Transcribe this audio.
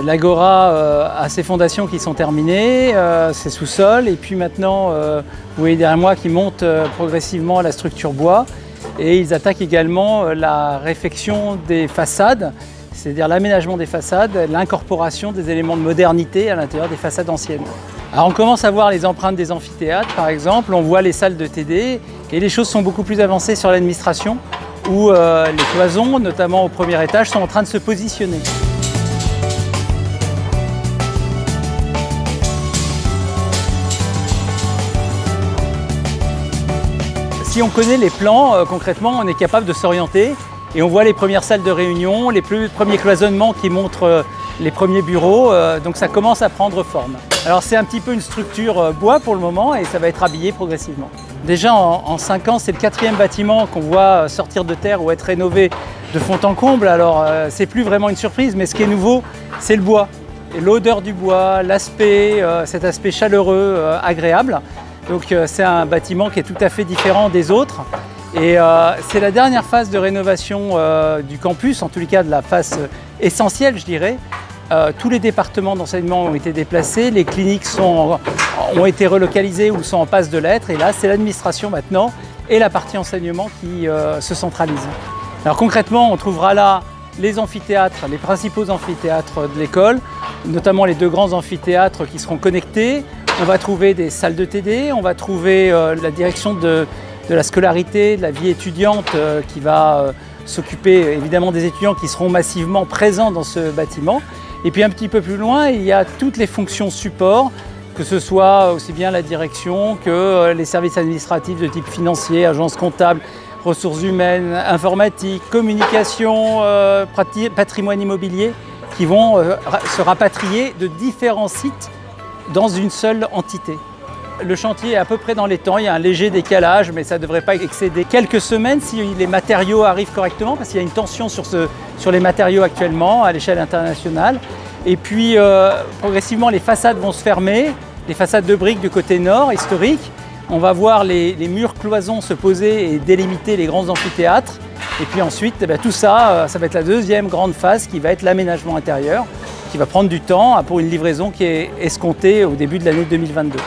L'Agora a ses fondations qui sont terminées, ses sous-sols, et puis maintenant, vous voyez derrière moi qui monte progressivement la structure bois. Et ils attaquent également la réfection des façades, c'est-à-dire l'aménagement des façades, l'incorporation des éléments de modernité à l'intérieur des façades anciennes. Alors on commence à voir les empreintes des amphithéâtres par exemple, on voit les salles de TD et les choses sont beaucoup plus avancées sur l'administration où les cloisons, notamment au premier étage, sont en train de se positionner. Si on connaît les plans, concrètement, on est capable de s'orienter et on voit les premières salles de réunion, les premiers cloisonnements qui montrent les premiers bureaux, donc ça commence à prendre forme. Alors c'est un petit peu une structure bois pour le moment et ça va être habillé progressivement. Déjà en 5 ans, c'est le 4e bâtiment qu'on voit sortir de terre ou être rénové de fond en comble. Alors c'est plus vraiment une surprise, mais ce qui est nouveau, c'est le bois. L'odeur du bois, l'aspect, cet aspect chaleureux, agréable. Donc c'est un bâtiment qui est tout à fait différent des autres et c'est la dernière phase de rénovation du campus, en tous les cas de la phase essentielle je dirais. Tous les départements d'enseignement ont été déplacés, les cliniques ont été relocalisées ou sont en passe de l'être et là c'est l'administration maintenant et la partie enseignement qui se centralise. Alors concrètement on trouvera là les amphithéâtres, les principaux amphithéâtres de l'école, notamment les 2 grands amphithéâtres qui seront connectés. On va trouver des salles de TD, on va trouver la direction de la scolarité, de la vie étudiante qui va s'occuper évidemment des étudiants qui seront massivement présents dans ce bâtiment. Et puis un petit peu plus loin, il y a toutes les fonctions support, que ce soit aussi bien la direction que les services administratifs de type financier, agence comptable, ressources humaines, informatique, communication, patrimoine immobilier, qui vont se rapatrier de différents sites dans une seule entité. Le chantier est à peu près dans les temps, il y a un léger décalage, mais ça ne devrait pas excéder quelques semaines si les matériaux arrivent correctement, parce qu'il y a une tension sur les matériaux actuellement à l'échelle internationale. Et puis progressivement les façades vont se fermer, les façades de briques du côté nord historique. On va voir les murs cloisons se poser et délimiter les grands amphithéâtres. Et puis ensuite, tout ça, ça va être la 2e grande phase qui va être l'aménagement intérieur, qui va prendre du temps pour une livraison qui est escomptée au début de l'année 2022.